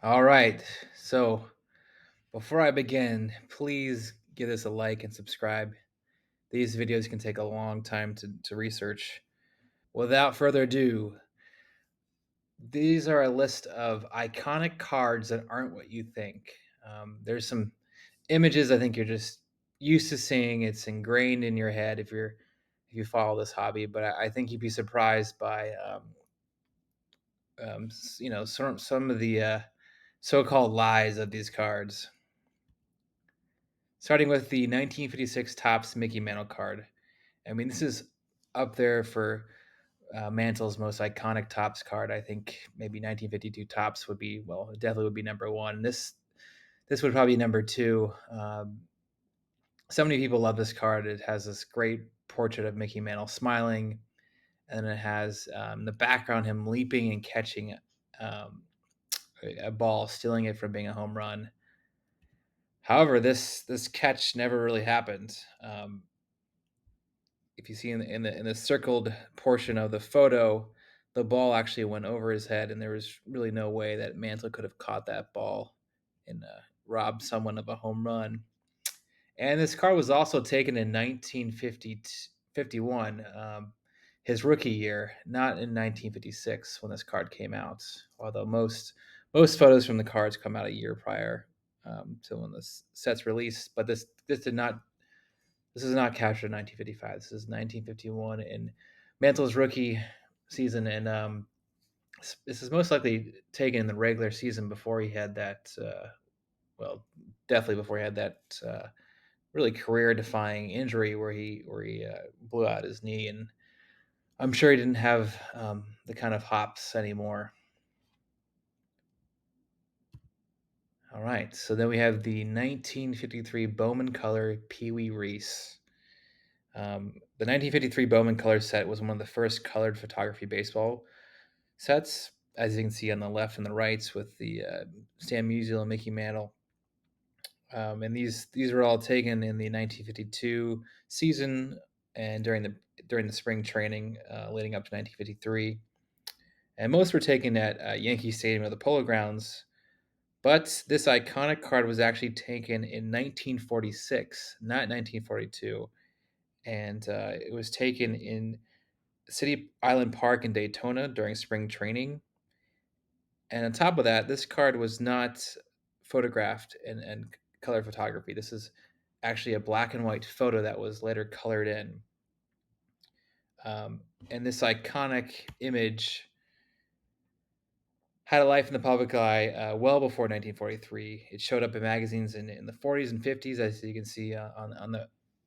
All right. So before I begin, please give this a like and subscribe. These videos can take a long time to research. Without further ado, these are a list of iconic cards that aren't what you think. There's some images I think you're just used to seeing. It's ingrained in your head if you follow this hobby. But I think you'd be surprised by some of the so-called lies of these cards. Starting with the 1956 Topps Mickey Mantle card. I mean, this is up there for Mantle's most iconic Topps card. I think maybe 1952 Topps would be, well, it definitely would be number one. This would probably be number two. So many people love this card. It has this great portrait of Mickey Mantle smiling, and then it has in the background him leaping and catching um, a ball, stealing it from being a home run. However, this catch never really happened. If you see in the circled portion of the photo, the ball actually went over his head, and there was really no way that Mantle could have caught that ball and robbed someone of a home run. And this card was also taken in 1951, his rookie year, not in 1956 when this card came out. Although most photos from the cards come out a year prior to when this set's released, but this is not captured in 1955. This is 1951 in Mantle's rookie season, and this is most likely taken in the regular season before he had that. Well, definitely before he had that really career-defying injury where he blew out his knee, and I'm sure he didn't have the kind of hops anymore. All right, so then we have the 1953 Bowman Color Pee Wee Reese. The 1953 Bowman Color set was one of the first colored photography baseball sets, as you can see on the left and the rights with the Stan Musial and Mickey Mantle. And these were all taken in the 1952 season and during the spring training leading up to 1953. And most were taken at Yankee Stadium or the Polo Grounds. But this iconic card was actually taken in 1946, not 1942, and it was taken in City Island Park in Daytona during spring training. And on top of that, this card was not photographed in color photography. This is actually a black and white photo that was later colored in. And this iconic image had a life in the public eye well before 1943. It showed up in magazines in the 40s and 50s, as you can see on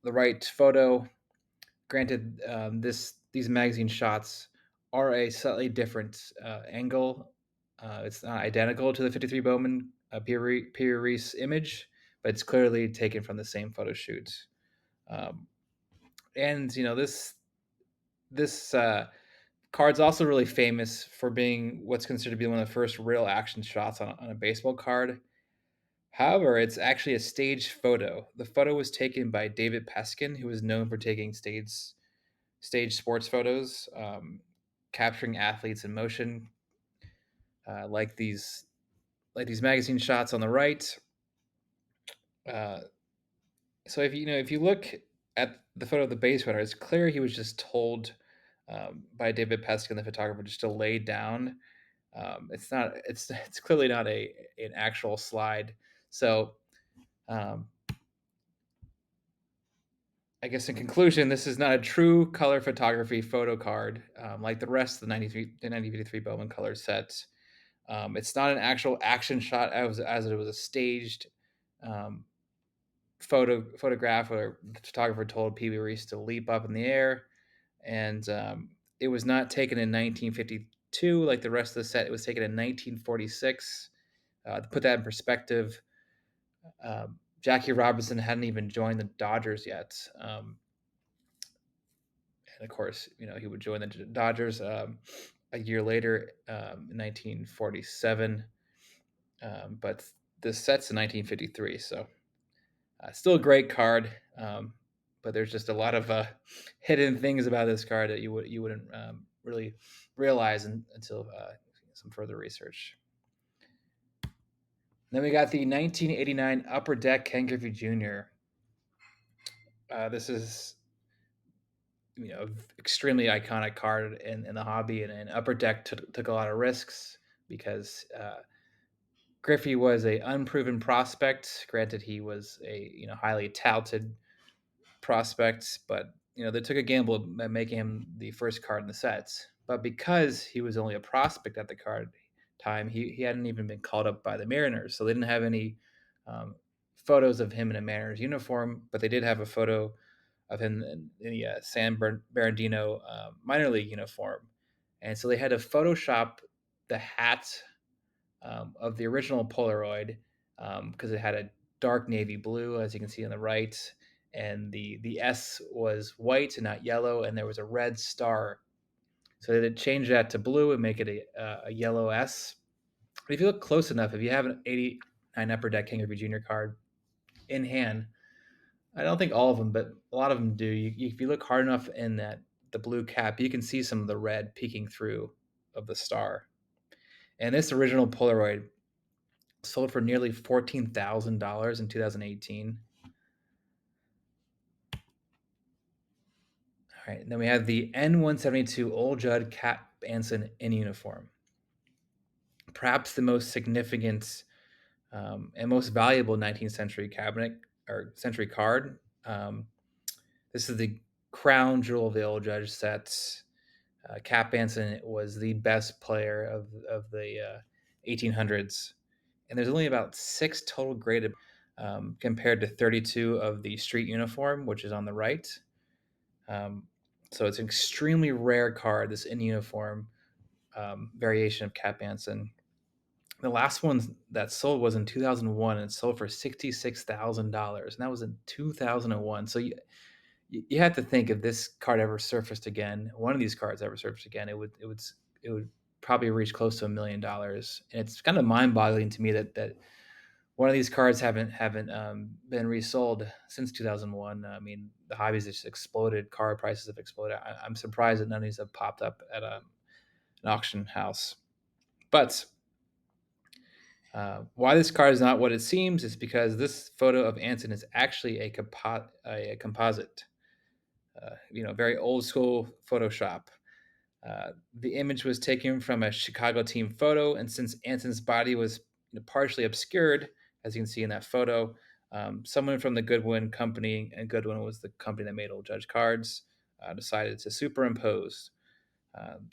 the right photo. Granted, these magazine shots are a slightly different angle. It's not identical to the 53 Bowman Pee Reese image, but it's clearly taken from the same photo shoot. Um, and this card's also really famous for being what's considered to be one of the first real action shots on a baseball card. However, it's actually a staged photo. The photo was taken by David Peskin, who was known for taking stage sports photos, capturing athletes in motion, uh, like these like these magazine shots on the right. Uh, so if you look at the photo of the base runner, it's clear he was just told by David Peskin, the photographer, just to lay down. It's not. It's clearly not a an actual slide. So um, I guess in conclusion, this is not a true color photography photo card like the rest of the 1953 Bowman color sets. It's not an actual action shot as it was a staged um, photograph where the photographer told Pee Wee Reese to leap up in the air, and it was not taken in 1952 like the rest of the set. It was taken in 1946. To put that in perspective, Jackie Robinson hadn't even joined the Dodgers yet. And of course, he would join the Dodgers a year later in 1947. But the set's in 1953, so still a great card. But there's just a lot of hidden things about this card that you wouldn't really realize until some further research. Then we got the 1989 Upper Deck Ken Griffey Jr. This is extremely iconic card in the hobby, and Upper Deck took a lot of risks because Griffey was a unproven prospect. Granted, he was a highly touted prospect, but they took a gamble at making him the first card in the sets. But because he was only a prospect at the card time, he hadn't even been called up by the Mariners, so they didn't have any um, photos of him in a Mariners uniform. But they did have a photo of him in the San Bernardino minor league uniform, and so they had to Photoshop the hat of the original Polaroid because it had a dark navy blue, as you can see on the right, and the S was white and not yellow, and there was a red star. So they did change that to blue and make it a yellow S. But if you look close enough, if you have an 89 Upper Deck King of Junior card in hand, I don't think all of them, but a lot of them do. If you look hard enough in that the blue cap, you can see some of the red peeking through of the star. And this original Polaroid sold for nearly $14,000 in 2018. All right, and then we have the N172 Old Judd Cap Anson in uniform. Perhaps the most significant and most valuable 19th century cabinet or century card. This is the crown jewel of the Old Judge sets. Cap Anson was the best player of the 1800s, and there's only about 6 total graded compared to 32 of the street uniform, which is on the right. So it's an extremely rare card, this in uniform variation of Cap Anson. The last one that sold was in 2001, and it sold for $66,000, and that was in 2001. So you have to think if this card ever surfaced again, one of these cards ever surfaced again, it would probably reach close to $1 million. And it's kind of mind boggling to me that one of these cards haven't been resold since 2001. I mean, the hobbies just exploded. Card prices have exploded. I'm surprised that none of these have popped up at an auction house. But why this card is not what it seems is because this photo of Anson is actually a composite. Very old school Photoshop. The image was taken from a Chicago team photo, and since Anson's body was partially obscured, as you can see in that photo, someone from the Goodwin company, and Goodwin was the company that made Old Judge cards, decided to um,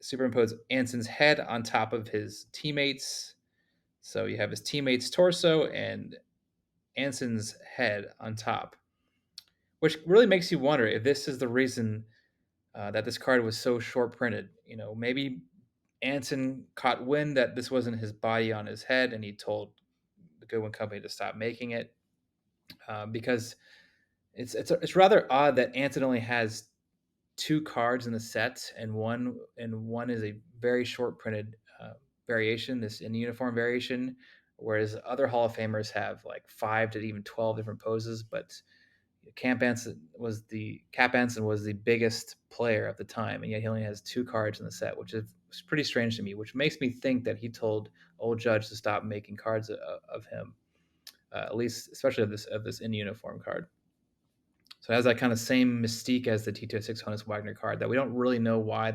superimpose Anson's head on top of his teammates. So you have his teammate's torso and Anson's head on top, which really makes you wonder if this is the reason that this card was so short printed. Maybe Anson caught wind that this wasn't his body on his head, and he told the Goodwin company to stop making it because it's rather odd that Anson only has 2 cards in the set, and one is a very short printed variation, this in uniform variation, whereas other Hall of Famers have like 5 to even 12 different poses. But Cap Anson was the biggest player at the time, and yet he only has 2 cards in the set, which is pretty strange to me. Which makes me think that he told Old Judge to stop making cards of him, at least, especially of this in uniform card. So it has that kind of same mystique as the T26 Honus Wagner card that we don't really know why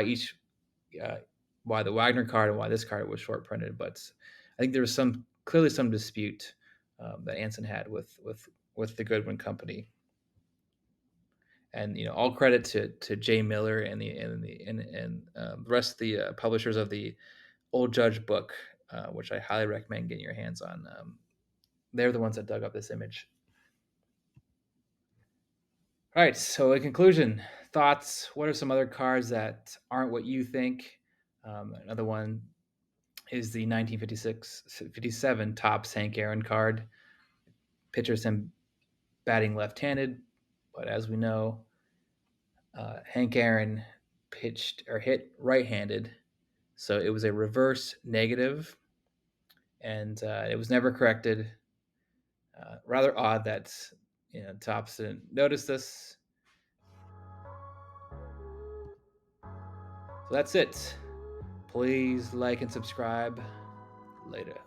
each uh, why the Wagner card and why this card was short printed, but I think there was clearly some dispute that Anson had with the Goodwin company. And all credit to Jay Miller and the rest of the publishers of the Old Judge book, which I highly recommend getting your hands on. They're the ones that dug up this image. All right. So, in conclusion, thoughts. What are some other cards that aren't what you think? Another one is the 1956-57 Topps Hank Aaron card. Pitchers him batting left-handed, but as we know, Hank Aaron pitched or hit right-handed, so it was a reverse negative, and it was never corrected. Rather odd that Topps didn't notice this. So that's it. Please like and subscribe. Later.